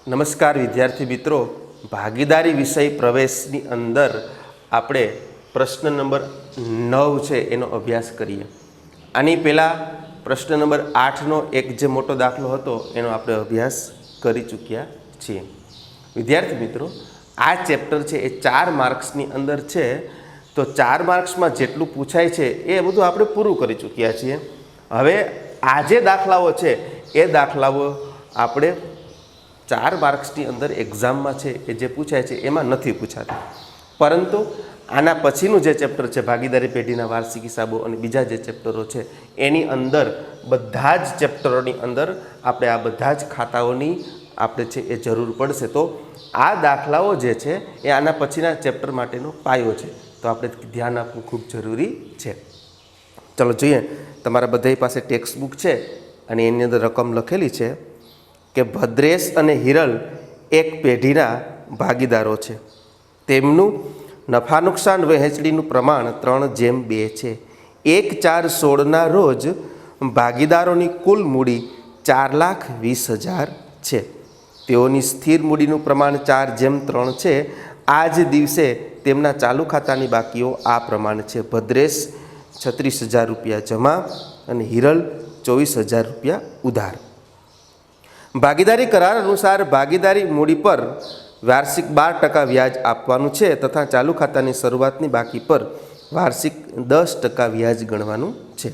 નમસ્કાર વિદ્યાર્થી મિત્રો, ભાગીદારી વિષય પ્રવેશની અંદર આપણે પ્રશ્ન નંબર 9 છે એનો અભ્યાસ કરીએ. આની પહેલાં પ્રશ્ન નંબર 8નો એક જે મોટો દાખલો હતો એનો આપણે અભ્યાસ કરી ચૂક્યા છીએ. વિદ્યાર્થી મિત્રો, આ ચેપ્ટર છે એ 4 માર્ક્સની અંદર છે, તો 4 માર્ક્સમાં જેટલું પૂછાય છે એ બધું આપણે પૂરું કરી ચૂક્યા છીએ. હવે આ જે દાખલાઓ છે એ દાખલાઓ આપણે 4 માર્ક્સની અંદર એક્ઝામમાં છે એ જે પૂછાય છે એમાં નથી પૂછાતા, પરંતુ આના પછીનું જે ચેપ્ટર છે ભાગીદારી પેઢીના વાર્ષિક હિસાબો અને બીજા જે ચેપ્ટરો છે એની અંદર બધા જ ચેપ્ટરોની અંદર આપણે આ બધા જ ખાતાઓની આપણે છે એ જરૂર પડશે. તો આ દાખલાઓ જે છે એ આના પછીના ચેપ્ટર માટેનો પાયો છે, તો આપણે ધ્યાન આપવું ખૂબ જરૂરી છે. ચલો જોઈએ, તમારા બધા પાસે ટેક્સ્ટ બુક છે અને એની અંદર રકમ લખેલી છે કે ભદ્રેશ અને હિરલ એક પેઢીના ભાગીદારો છે. તેમનું નફા નુકસાન વહેંચણીનું પ્રમાણ 3:2 છે. 1/4/16ના રોજ ભાગીદારોની કુલ મૂડી 4,20,000 છે. તેઓની સ્થિર મૂડીનું પ્રમાણ 4:3 છે. આ જ દિવસે તેમના ચાલુ ખાતાની બાકીઓ આ પ્રમાણે છે. ભદ્રેશ 36,000 રૂપિયા જમા અને હિરલ 24,000 રૂપિયા ઉધાર. ભાગીદારી કરાર અનુસાર ભાગીદારી મૂડી પર વાર્ષિક 12% વ્યાજ આપવાનું છે તથા ચાલુ ખાતાની શરૂઆતની બાકી પર વાર્ષિક 10% વ્યાજ ગણવાનું છે.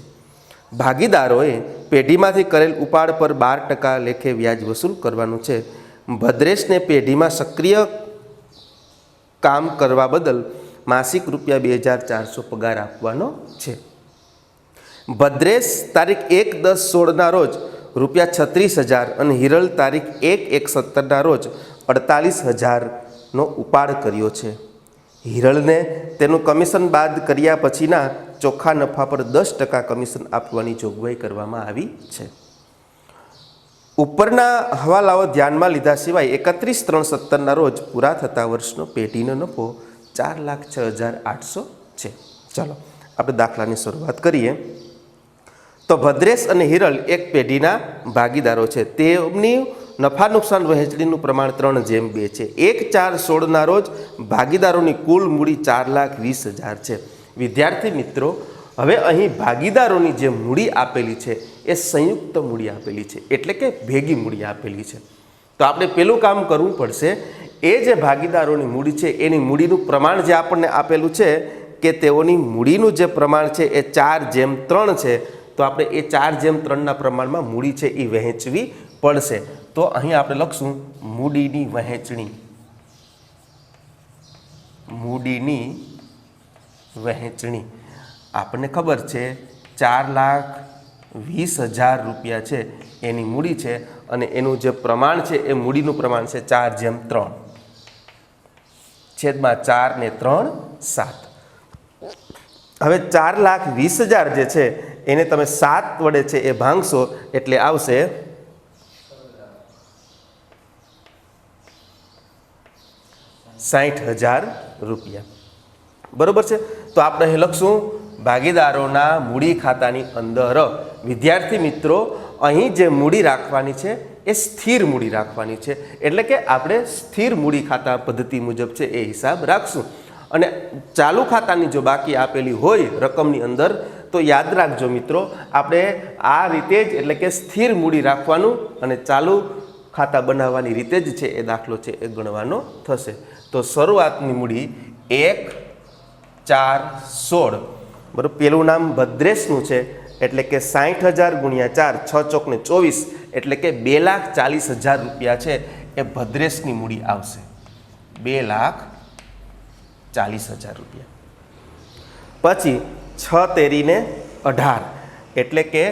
ભાગીદારોએ પેઢીમાંથી કરેલ ઉપાડ પર 12% લેખે વ્યાજ વસૂલ કરવાનું છે. ભદ્રેશને પેઢીમાં સક્રિય કામ કરવા બદલ માસિક રૂપિયા 2,400 પગાર આપવાનો છે. ભદ્રેશ તારીખ 1/10/16ના રોજ રૂપિયા 36,000 અને હિરલ તારીખ 1/1/17ના રોજ 48,000નો ઉપાડ કર્યો છે. હિરલને તેનું કમિશન બાદ કર્યા પછીના ચોખ્ખા નફા પર 10% કમિશન આપવાની જોગવાઈ કરવામાં આવી છે. ઉપરના હવાલાઓ ધ્યાનમાં લીધા સિવાય 31/3/17ના રોજ પૂરા થતા વર્ષનો પેઢીનો નફો 4,06,800 છે. ચાલો આપણે દાખલાની શરૂઆત કરીએ. તો ભદ્રેશ અને હિરલ એક પેઢીના ભાગીદારો છે. તેમની નફા નુકસાન વહેંચણીનું પ્રમાણ 3:2 છે. 1/4/16ના રોજ ભાગીદારોની કુલ મૂડી 4,20,000 છે. વિદ્યાર્થી મિત્રો, હવે અહીં ભાગીદારોની જે મૂડી આપેલી છે એ સંયુક્ત મૂડી આપેલી છે, એટલે કે ભેગી મૂડી આપેલી છે. તો આપણે પેલું કામ કરવું પડશે, એ જે ભાગીદારોની મૂડી છે એની મૂડીનું પ્રમાણ જે આપણને આપેલું છે કે તેઓની મૂડીનું જે પ્રમાણ છે એ 4:3 છે. તો આપણે એ 4:3ના પ્રમાણમાં મૂડી છે એ વહેંચવી પડશે. તો અહીં આપણે લખશું મૂડીની વહેંચણી. મૂડીની વહેંચણી આપણને ખબર છે 4,20,000 રૂપિયા છે એની મૂડી છે અને એનું જે પ્રમાણ છે એ મૂડીનું પ્રમાણ છે 4:3 છેદમાં 4 ને 3 7. હવે 4,20,000 જે છે એને તમે 7 વડે છે એ ભાંગશો એટલે આવશે 60,000 રૂપિયા. બરોબર છે. તો આપણે અહીં લખશું ભાગીદારોના મૂડી ખાતાની અંદર. વિદ્યાર્થી મિત્રો, અહીં જે મૂડી રાખવાની છે એ સ્થિર મૂડી રાખવાની છે, એટલે કે આપણે સ્થિર મૂડી ખાતા પદ્ધતિ મુજબ છે એ હિસાબ રાખશું. અને ચાલુ ખાતાની જો બાકી આપેલી હોય રકમની અંદર તો યાદ રાખજો મિત્રો, આપણે આ રીતે જ એટલે કે સ્થિર મૂડી રાખવાનું અને ચાલુ ખાતા બનાવવાની રીતે જ છે એ દાખલો છે એ ગણવાનો થશે. તો શરૂઆતની મૂડી 1/4/16, બરાબર. પેલું નામ ભદ્રેશનું છે એટલે કે 60,000 × 4 6 ચોક ને 24 એટલે કે 2,40,000 રૂપિયા છે એ ભદ્રેશની મૂડી આવશે. 2,40,000 રૂપિયા. પછી 6 તેરીને 18 એટલે કે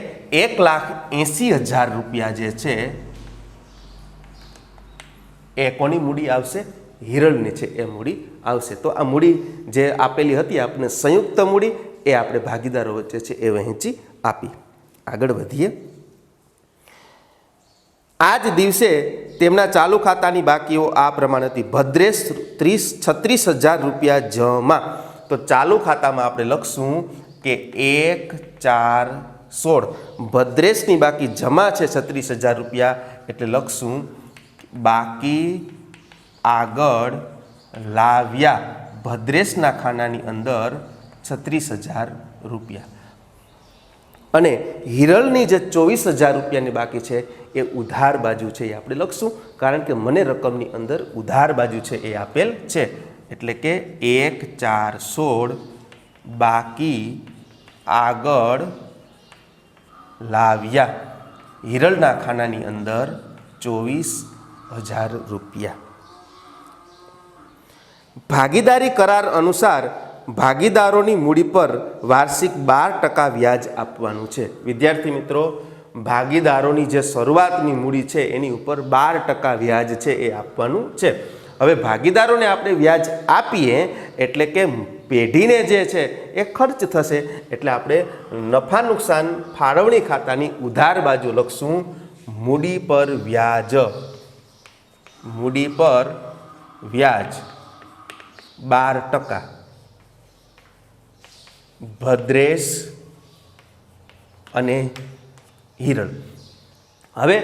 1,80,000 રૂપિયા જે છે એ કોની મૂડી આવશે? હિરલની છે એ મૂડી આવશે. તો આ મૂડી જે આપેલી હતી આપણે સંયુક્ત મૂડી એ આપણે ભાગીદારો વચ્ચે છે એ વહેંચી આપી. આગળ વધીએ. આ જ દિવસે તેમના ચાલુ ખાતાની બાકીઓ આ પ્રમાણે હતી. ભદ્રેશ 36,000 રૂપિયા જમા. તો ચાલુ ખાતામાં આપણે લખશું કે 1/4/16. ભદ્રેશની બાકી જમા છે 36,000 રૂપિયા એટલે લખશું બાકી આગળ લાવ્યા ભદ્રેશના ખાનાની અંદર 36,000 રૂપિયા અને હિરલની જે 24,000 રૂપિયાની બાકી છે એ ઉધાર બાજુ છે એ આપણે લખશું, કારણ કે મને રકમની અંદર ઉધાર બાજુ છે એ આપેલ છે. એટલે કે 1, 4, 16 બાકી આગળ લાવ્યા હિરલના ખાનાની અંદર 24,000 રૂપિયા. ભાગીદારી કરાર અનુસાર ભાગીદારોની મૂડી પર વાર્ષિક 12% વ્યાજ આપવાનું છે. વિદ્યાર્થી મિત્રો, ભાગીદારોની જે શરૂઆતની મૂડી છે એની ઉપર 12% વ્યાજ છે એ આપવાનું છે. હવે ભાગીદારોને આપણે વ્યાજ આપીએ એટલે કે પેઢીને જે છે એ ખર્ચ થશે, એટલે આપણે નફા નુકસાન ફાળવણી ખાતાની ઉધાર બાજુ લખશું મૂડી પર વ્યાજ. મૂડી પર વ્યાજ 12%. ભદ્રેશ અને હિરલ. હવે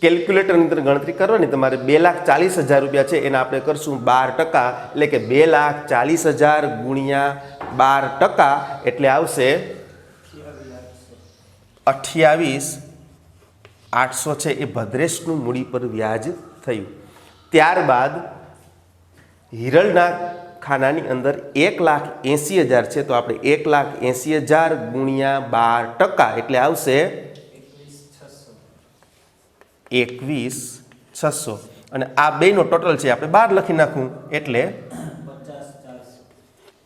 કેલ્ક્યુલેટરની અંદર ગણતરી કરવાની, તમારે 2,40,000 રૂપિયા છે એને આપણે કરશું 12%, એટલે કે 2,40,000 ગુણ્યા 12% એટલે આવશે 28,800 છે એ ભદ્રેશનું મૂડી પર વ્યાજ થયું. ત્યારબાદ હિરલના ખાનાની અંદર 1,80,000 છે, તો આપણે 1,80,000 ગુણ્યા 12% એટલે આવશે 21,600 અને આ બેનો ટોટલ છે આપણે 12 લખી નાખું એટલે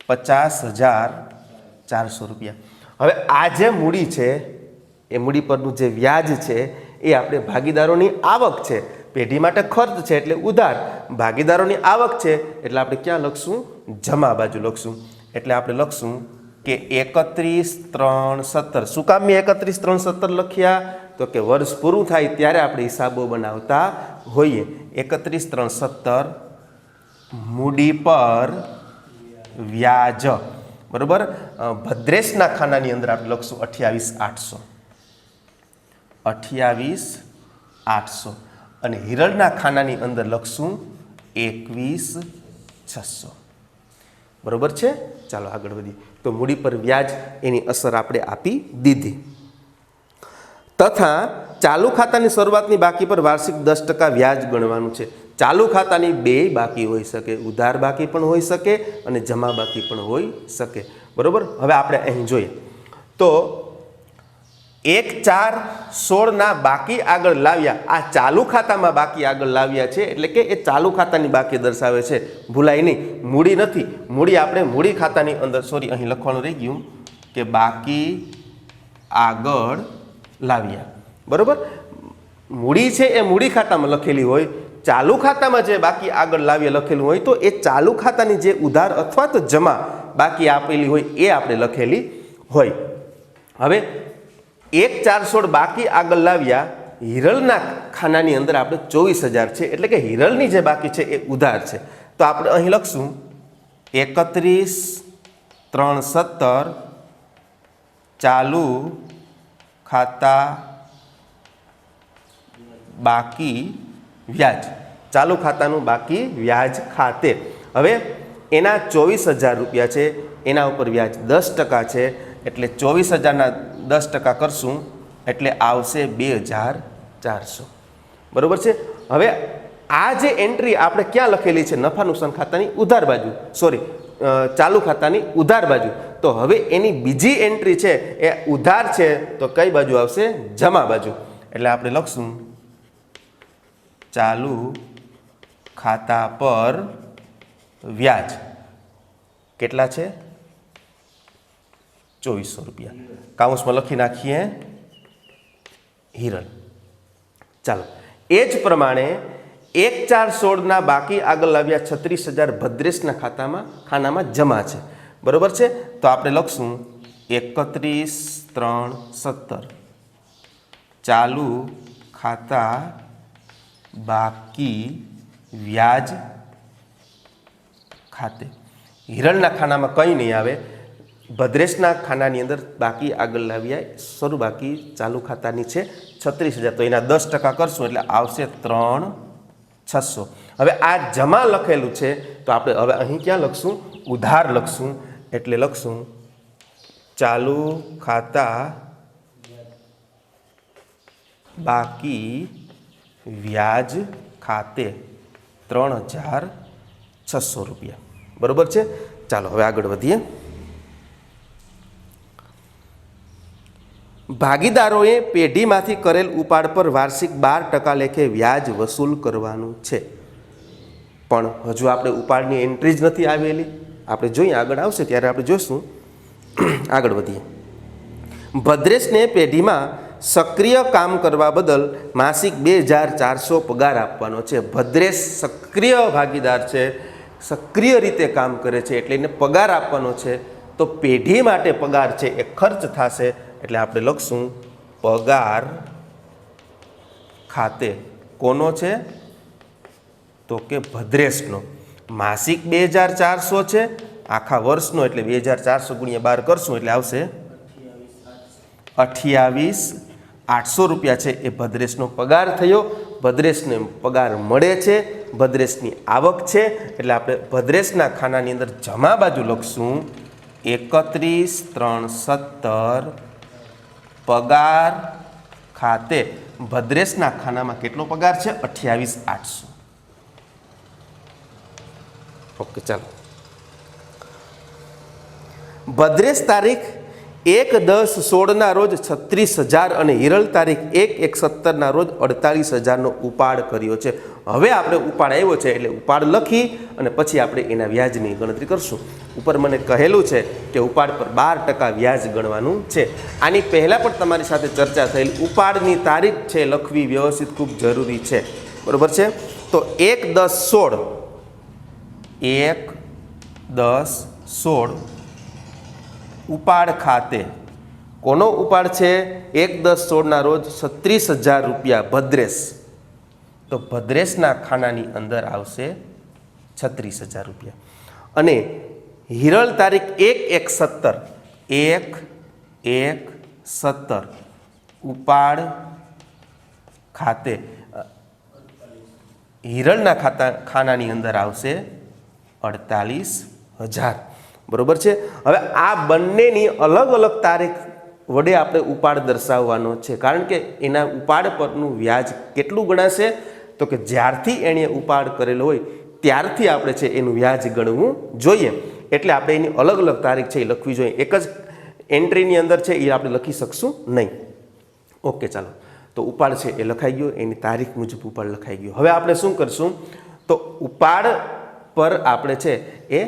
50,400 રૂપિયા. હવે આ જે મૂડી છે એ મૂડી પરનું જે વ્યાજ છે એ આપણે ભાગીદારોની આવક છે, પેઢી માટે ખર્ચ છે એટલે ઉધાર, ભાગીદારોની આવક છે એટલે આપણે ક્યાં લખશું? જમા બાજુ લખશું. એટલે આપણે લખશું કે 31,3,17. શું કામ મેં 31,3,17 લખ્યા? તો કે વર્ષ પૂરું થાય ત્યારે આપણે હિસાબો બનાવતા હોઈએ. 31,3,17 મૂડી પર વ્યાજ, બરોબર. ભદ્રેશના ખાનાની અંદર આપણે લખશું 28,800. 28,800 અને હિરલના ખાનાની અંદર લખશું 21,600. બરોબર છે. ચાલો આગળ વધીએ. તો મૂડી પર વ્યાજ એની અસર આપણે આપી દીધી. તથા ચાલુ ખાતાની શરૂઆતની બાકી પર વાર્ષિક 10% વ્યાજ ગણવાનું છે. ચાલુ ખાતાની બે બાકી હોઈ શકે, ઉધાર બાકી પણ હોઈ શકે અને જમા બાકી પણ હોઈ શકે. બરોબર. હવે આપણે અહીં જોઈએ તો 1,4,16 બાકી આગળ લાવ્યા, આ ચાલુ ખાતામાં બાકી આગળ લાવ્યા છે એટલે કે એ ચાલુ ખાતાની બાકી દર્શાવે છે. ભૂલાય નહીં, મૂડી નથી. મૂડી આપણે મૂડી ખાતાની અંદર, સોરી અહીં લખવાનું રહી ગયું કે બાકી આગળ લાવ્યા. બરોબર. મૂડી છે એ મૂડી ખાતામાં લખેલી હોય, ચાલુ ખાતામાં જે બાકી આગળ લાવ્યા લખેલું હોય તો એ ચાલુ ખાતાની જે ઉધાર અથવા તો જમા બાકી આપેલી હોય એ આપણે લખેલી હોય. હવે 1,4,16 બાકી આગળ લાવ્યા હિરલના ખાનાની અંદર આપણે 24,000 છે એટલે કે હિરલની જે બાકી છે એ ઉધાર છે. તો આપણે અહીં લખશું 31,3,17 ચાલુ ખાતા બાકી વ્યાજ, ચાલુ ખાતાનું બાકી વ્યાજ ખાતે. હવે એના 24,000 રૂપિયા છે, એના ઉપર વ્યાજ 10% છે એટલે 24,000ના 10% કરશું એટલે આવશે 2,400. બરોબર છે. હવે આ જે એન્ટ્રી આપણે ક્યાં લખેલી છે? નફા નુકસાન ખાતાની ઉધાર બાજુ, સોરી ચાલુ ખાતાની ઉધાર બાજુ. તો હવે એની બીજી એન્ટ્રી છે એ ઉધાર છે, તો કઈ બાજુ આવશે? જમા બાજુ. એટલે આપણે લખશું ચાલુ ખાતા પર વ્યાજ કેટલા છે? 2,400 રૂપિયા. કાઉન્સમાં લખી નાખીએ હિરલ. ચાલો એ જ પ્રમાણે 1,4,16 બાકી આગળ લાવ્યા 36,000 ભદ્રેશના ખાનામાં જમા છે. બરોબર છે. તો આપણે લખશું 31,3,17 ચાલુ ખાતા બાકી વ્યાજ ખાતે. હિરલના ખાનામાં કંઈ નહીં આવે, ભદ્રેશના ખાનાની અંદર બાકી આગળ લાવ્યા શરૂ બાકી ચાલુ ખાતાની છે 36,000, તો એના 10% કરશું એટલે આવશે 3,000. 600। હવે આ જમા લખેલું છે તો આપણે હવે અહીં ક્યાં લખશું? ઉધાર લખશું. એટલે લખશું ચાલુ ખાતા બાકી વ્યાજ ખાતે 3600 રૂપિયા. બરોબર છે. ચાલો હવે આગળ વધીએ. ભાગીદારોએ પેઢીમાંથી કરેલ ઉપાડ પર વાર્ષિક 12% લેખે વ્યાજ વસૂલ કરવાનું છે. પણ હજુ આપણે ઉપાડની એન્ટ્રી જ નથી આવેલી. આપણે જોઈએ, આગળ આવશે ત્યારે આપણે જોઈશું. આગળ વધીએ. ભદ્રેશને પેઢીમાં સક્રિય કામ કરવા બદલ માસિક 2400 પગાર આપવાનો છે. ભદ્રેશ સક્રિય ભાગીદાર છે, સક્રિય રીતે કામ કરે છે, એટલે એને પગાર આપવાનો છે. તો પેઢી માટે પગાર છે એ ખર્ચ થશે, એટલે આપણે લખશું પગાર ખાતે કોનો છે? તો કે ભદ્રેશનો. માસિક 2400 છે, આખા વર્ષનો એટલે 2400 × 12 કરશું એટલે આવશે 28,800 રૂપિયા છે એ ભદ્રેશનો પગાર થયો. ભદ્રેશને પગાર મળે છે, ભદ્રેશની આવક છે, એટલે આપણે ભદ્રેશના ખાનાની અંદર જમા બાજુ લખશું 31,317 પગાર ખાતે. ભદ્રેશના ખાનામાં કેટલો પગાર છે? 28,800. ઓકે, ચાલો. ભદ્રેશ તારીખ 1/10/16 રોજ 36,000 અને હિરલ તારીખ 1/1/17 રોજ 48,000 ઉપાડ કર્યો છે. હવે આપણે ઉપાડ આવ્યો છે એટલે ઉપાડ લખી અને પછી આપણે એના વ્યાજની ગણતરી કરશું. ઉપર મને કહેલું છે કે ઉપાડ પર 12% વ્યાજ ગણવાનું છે. આની પહેલાં પણ તમારી સાથે ચર્ચા થયેલી. ઉપાડની તારીખ છે લખવી વ્યવસ્થિત ખૂબ જરૂરી છે. બરાબર છે. તો 1/10/16 1/10/16 ઉપાડ ખાતે કોનો ઉપાડ છે? 1/10/16 રોજ 36,000 રૂપિયા ભદ્રેશ. તો ભદ્રેશના ખાનાની અંદર આવશે 36,000 રૂપિયા. અને હિરલ તારીખ 1/1/17 ઉપાડ ખાતે હિરલના ખાનાની અંદર આવશે 48,000. બરોબર છે. હવે આ બંનેની અલગ અલગ તારીખ વડે આપણે ઉપાડ દર્શાવવાનો છે. કારણ કે એના ઉપાડ પરનું વ્યાજ કેટલું ગણાશે? તો કે જ્યારથી એણે ઉપાડ કરેલો હોય ત્યારથી આપણે છે એનું વ્યાજ ગણવું જોઈએ. એટલે આપણે એની અલગ અલગ તારીખ છે એ લખવી જોઈએ. એક જ એન્ટ્રીની અંદર છે એ આપણે લખી શકશું નહીં. ઓકે, ચાલો. તો ઉપાડ છે એ લખાઈ ગયો, એની તારીખ મુજબ ઉપાડ લખાઈ ગયો. હવે આપણે શું કરશું? તો ઉપાડ પર આપણે છે એ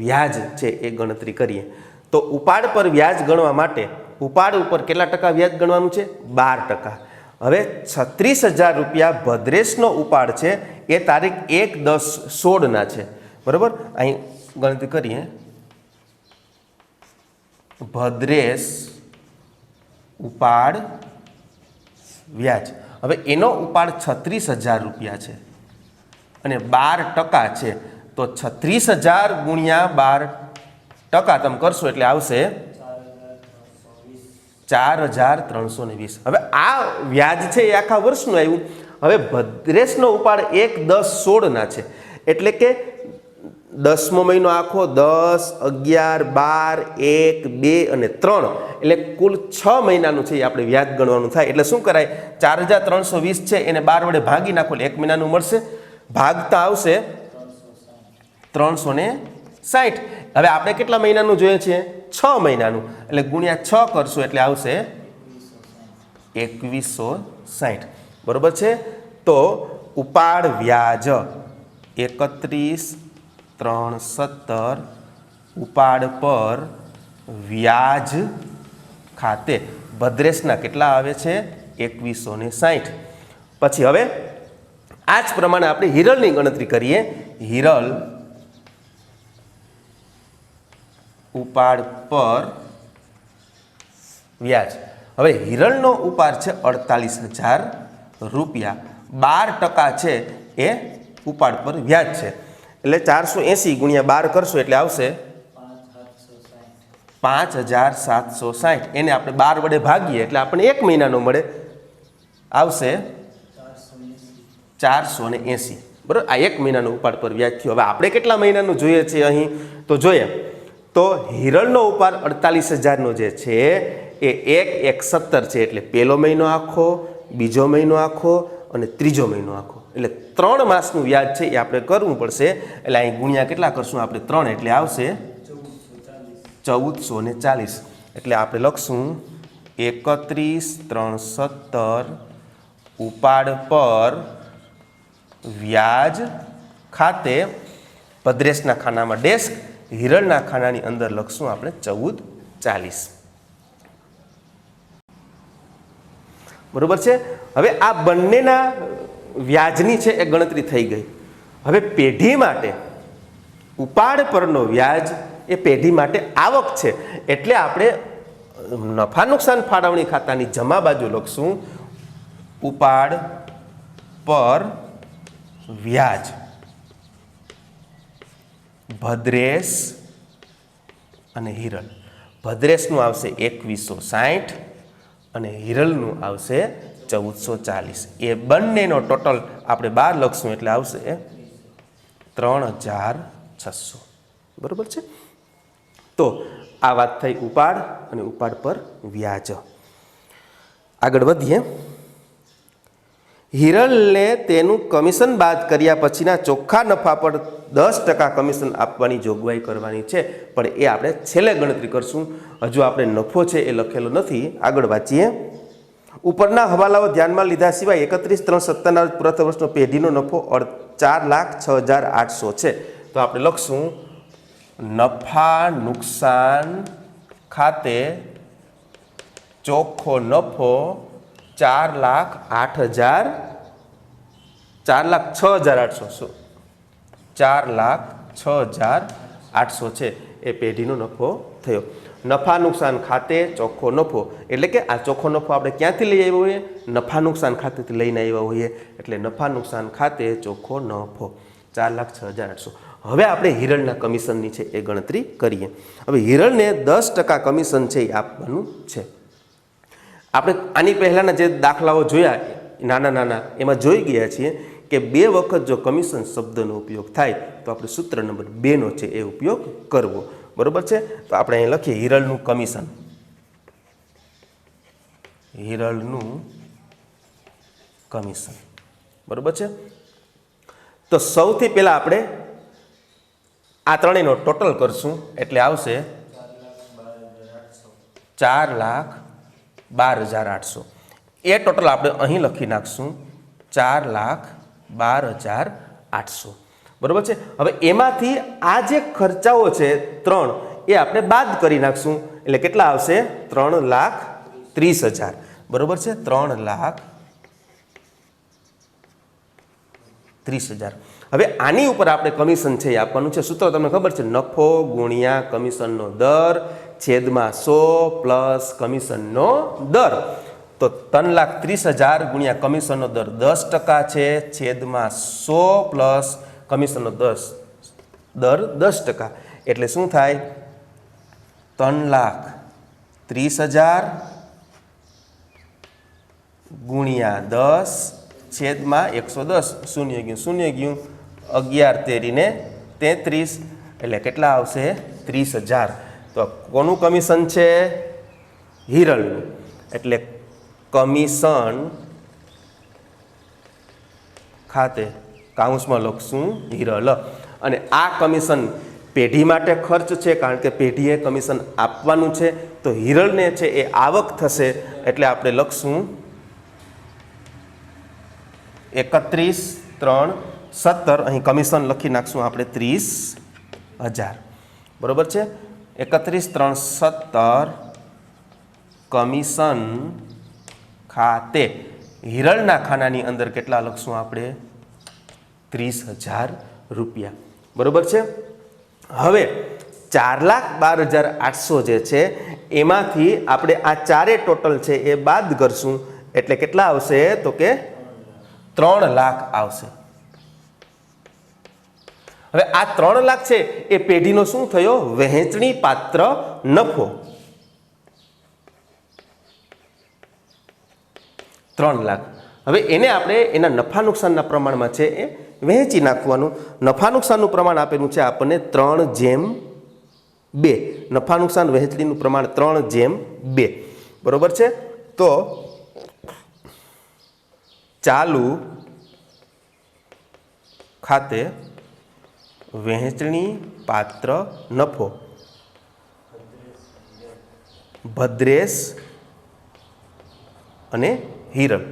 વ્યાજ છે એ ગણતરી કરીએ. તો ઉપાડ પર વ્યાજ ગણવા માટે ઉપાડ ઉપર કેટલા ટકા વ્યાજ ગણવાનું છે? 12%. હવે 36,000 રૂપિયા ભદ્રેશનો ઉપાડ છે એ તારીખ 1/10/16 છે. બરાબર. અહીં ગણતરી કરીએ. ભદ્રેશ ઉપાડ વ્યાજ. હવે એનો ઉપાડ 36,000 રૂપિયા છે અને 12% છે. તો 36,000 × 12% તમે કરશો એટલે આવશે 4,320. હવે આ વ્યાજ છે એ આખા વર્ષનું આવ્યું. હવે ભદ્રેશનો ઉપાડ 1/10/16 છે, એટલે કે 10મો મહિનો આખો 10, 11, 12, 1, 2 અને 3 એટલે કુલ 6 મહિનાનું છે એ આપણે વ્યાજ ગણવાનું થાય. એટલે શું કરાય? 4,320 છે એને 12 વડે ભાગી નાખો એટલે 1 મહિનાનું મળશે. ભાગતા આવશે 360. હવે આપણે કેટલા મહિનાનું જોઈએ છે? 6 મહિનાનું. એટલે ગુણ્યા 6 કરશું એટલે આવશે 2160. બરોબર છે. તો ઉપાડ વ્યાજ 31,317 ઉપાડ પર વ્યાજ ખાતે ભદ્રેશના કેટલા આવે છે? 2160. પછી હવે આ જ પ્રમાણે આપણે હિરલની ગણતરી કરીએ. હિરલ ઉપાડ પર વ્યાજ. હવે હિરલનો ઉપાડ છે 48,000 રૂપિયા. 12% છે એ ઉપાડ પર વ્યાજ છે. એટલે 480 × 12 કરશો એટલે આવશે 5,760. એને આપણે 12 વડે ભાગીએ એટલે આપણને 1 મહિનાનો મળે. આવશે 480. બરાબર, આ 1 મહિનાનું ઉપાડ પર વ્યાજ થયું. હવે આપણે કેટલા મહિનાનું જોઈએ છે અહીં તો જોઈએ તો હિરણનો ઉપાડ 48,000નો જે છે એ 1/1/17 છે. એટલે પહેલો મહિનો આખો, બીજો મહિનો આખો અને ત્રીજો મહિનો આખો, એટલે 3 માસનું વ્યાજ છે એ આપણે કરવું પડશે. એટલે અહીં ગુણ્યા કેટલા કરશું આપણે 3, એટલે આવશે 1440. એટલે આપણે લખશું 31,317 ઉપાડ પર વ્યાજ ખાતે ભદ્રેશના ખાનામાં ડેસ્ક, હિરણના ખાનાની અંદર લખશું આપણે 1440. બરોબર છે. હવે આ બંનેના વ્યાજની છે એ ગણતરી થઈ ગઈ. હવે પેઢી માટે ઉપાડ પરનો વ્યાજ એ પેઢી માટે આવક છે. એટલે આપણે નફા નુકસાન ફાળવણી ખાતાની જમા બાજુ લખશું ઉપાડ પર વ્યાજ ભદ્રેશ અને હિરલ. ભદ્રેશનું આવશે 2160 અને હિરલનું આવશે 1440. એ બંનેનો ટોટલ આપણે 12 લખશું એટલે આવશે 3600. બરોબર છે. તો આ વાત થઈ ઉપાડ અને ઉપાડ પર વ્યાજ. આગળ વધીએ. હિરલને તેનું કમિશન બાદ કર્યા પછીના ચોખ્ખા નફા પર 10% કમિશન આપવાની જોગવાઈ કરવાની છે, પણ એ આપણે છેલ્લે ગણતરી કરશું. હજુ આપણે નફો છે એ લખેલો નથી. આગળ વાંચીએ. ઉપરના હવાલાઓ ધ્યાનમાં લીધા સિવાય 31/3/17ના પ્રથમ વર્ષનો પેઢીનો નફો 4,06,800 છે. તો આપણે લખશું નફા નુકસાન ખાતે ચોખ્ખો નફો 4,06,800 છે. એ પેઢીનો નફો થયો. નફા નુકસાન ખાતે ચોખ્ખો નફો એટલે કે આ ચોખ્ખો નફો આપણે ક્યાંથી લઈ આવ્યા હોઈએ? નફા નુકસાન ખાતેથી લઈને આવ્યા હોઈએ. એટલે નફા નુકસાન ખાતે ચોખ્ખો નફો 4,06,800. હવે આપણે હિરણના કમિશનની છે એ ગણતરી કરીએ. હવે હિરણને 10% કમિશન છે એ આપવાનું છે. આપણે આની પહેલાંના જે દાખલાઓ જોયા નાના નાના એમાં જોઈ ગયા છીએ કે 2 વખત જો કમિશન શબ્દનો ઉપયોગ થાય તો આપણે સૂત્ર નંબર 2નો છે એ ઉપયોગ કરવો. બરોબર છે. તો આપણે અહીં લખીએ હિરલનું કમિશન. હિરલનું કમિશન. બરોબર છે. તો સૌથી પહેલા આપણે આ ત્રણેયનો ટોટલ કરશું એટલે આવશે 4,12,800. એ ટોટલ આપણે અહીં લખી નાખશું 4,12,800. બરોબર છે. હવે એમાંથી આ જે ખર્ચાઓ છે 3 એ આપણે બાદ કરી નાખશું એટલે કેટલા આવશે? 3,30,000. બરોબર છે. 3,30,000. હવે આની ઉપર આપણે કમિશન છે એ આપવાનું છે. સૂત્ર તમને ખબર છે, નફો ગુણ્યા કમિશનનો દર છેદમાં 100 પ્લસ કમિશનનો દર. તો 3,30,000 ગુણ્યા કમિશનનો દર 10% છે છેદમાં 100 પ્લસ કમિશનનો દર 10%. એટલે શું થાય? 3,30,000 ગુણ્યા 10 છેદમાં 110. શૂન્ય ગયું 11 તેરીને 33 એટલે કેટલા આવશે? 30,000. તો કોનું કમિશન છે? હિરલનું. એટલે કમિશન ખાતે કાઉન્સમાં લખશું હિરલ. અને આ કમિશન પેઢી માટે ખર્ચ છે કારણ કે પેઢીએ કમિશન આપવાનું છે. તો હિરલને છે એ આવક થશે એટલે આપણે લખશું 31,317. અહીં કમિશન લખી નાખશું આપણે 30,000. બરોબર છે. 31,317 કમિશન ખાતે હિરલના ખાનાની અંદર કેટલા લખશું આપણે? 30,000 રૂપિયા. બરોબર છે. હવે 4,12,800 જે છે એમાંથી આપણે આ ચારે ટોટલ છે એ બાદ કરશું એટલે કેટલા આવશે? તો કે 3 લાખ આવશે. હવે આ 3 લાખ છે એ પેઢીનો શું થયો? વહેંચણી પાત્ર નફો 3 લાખ. હવે એને આપણે એના નફા નુકસાનના પ્રમાણમાં છે એ વહેંચી નાખવાનું. નફા નુકસાનનું પ્રમાણ આપેલું છે આપણને 3/2. નફા નુકસાન વહેંચણીનું પ્રમાણ 3/2 બરોબર છે. તો ચાલુ ખાતે વહેંચણી પાત્ર નફો ભદ્રેશ અને હિરલ.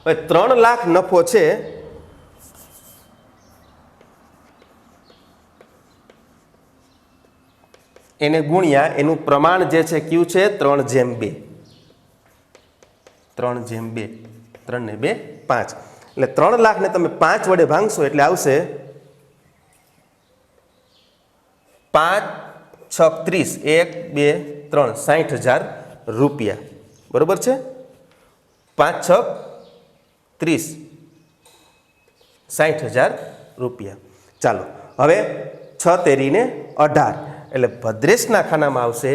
હવે 3 લાખ નફો છે એને ગુણ્યા એનું પ્રમાણ જે છે કયું છે 3/2. 3/2 3 ને 2 5 એટલે 3 લાખને તમે 5 વડે ભાંગશો એટલે આવશે 5 6 30 1 2 3 60,000 રૂપિયા બરોબર છે. 5 6 30 60,000 રૂપિયા. ચાલો હવે 6 તેરીને 18 એટલે ભદ્રેશના ખાનામાં આવશે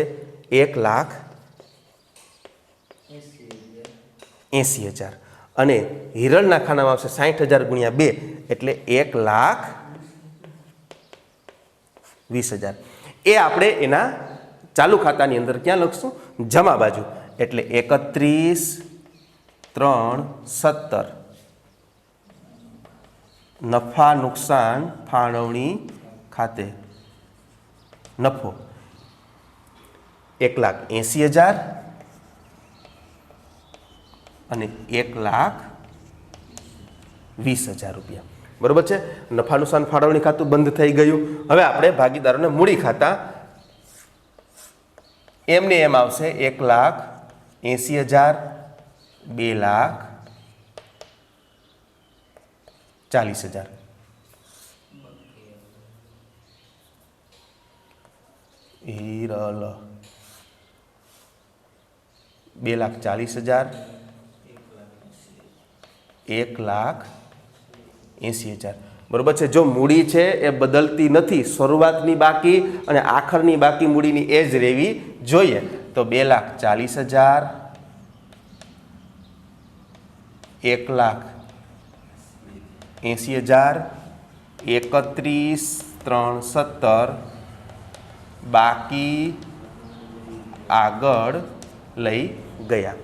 1,80,000 અને હિરલના ખાનામાં આવશે 60,000 ગુણ્યા 2 એટલે 1,20,000. એ આપણે એના ચાલુ ખાતાની અંદર ક્યાં લખશું? જમા બાજુ. એટલે 31/3/17 નફા નુકસાન ફાળવણી ખાતે નફો 1,80,000 અને 1,20,000 રૂપિયા બરોબર છે. નફા નુકસાન ફાળવણી ખાતું બંધ થઈ ગયું. હવે આપણે ભાગીદારોને મૂડી ખાતા એમને એમ આવશે 1,80,000 2,40,000 હિરલ 2,40,000 1,80,000 બરોબર છે. જો મૂડી છે એ બદલતી નથી, શરૂઆતની બાકી અને આખરની બાકી મૂડીની એ જ રહેવી જોઈએ. તો 2,40,000 1,80,000 31/3/17 બાકી આગળ લઈ ગયા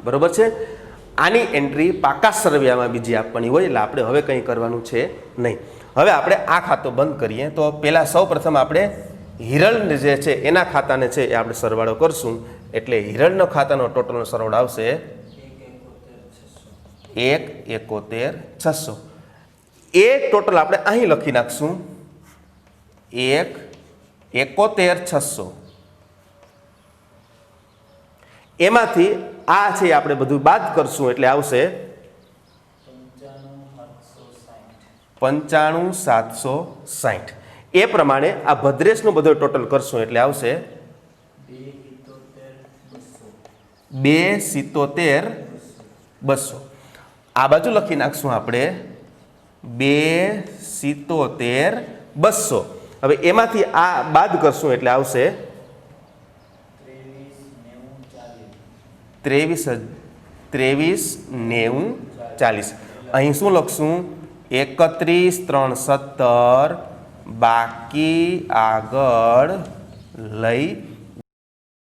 બરોબર છે. આની એન્ટ્રી પાકા સરવૈયામાં બીજી આપવાની હોય એટલે આપણે હવે કંઈ કરવાનું છે નહીં. હવે આપણે આ ખાતો બંધ કરીએ. તો પહેલાં સૌ પ્રથમ આપણે હિરલ જે છે એના ખાતાને છે એ આપણે સરવાળો કરશું. એટલે હિરલનો ખાતાનો ટોટલનો સરવાળો આવશે 1,71,600. એ ટોટલ આપણે અહીં લખી નાખશું 1,71,600. એમાંથી આ છે આપણે બધું બાદ કરશું એટલે આવશે 95,760. એ પ્રમાણે આ ભદ્રેશનું બધું ટોટલ કરશું એટલે આવશે 2,77,200. આ બાજુ લખી નાખશું આપણે 2,77,200. હવે એમાંથી આ બાદ કરશું એટલે આવશે 23,90,40. અહીં શું લખશું? 31/3/17 બાકી આગળ લઈ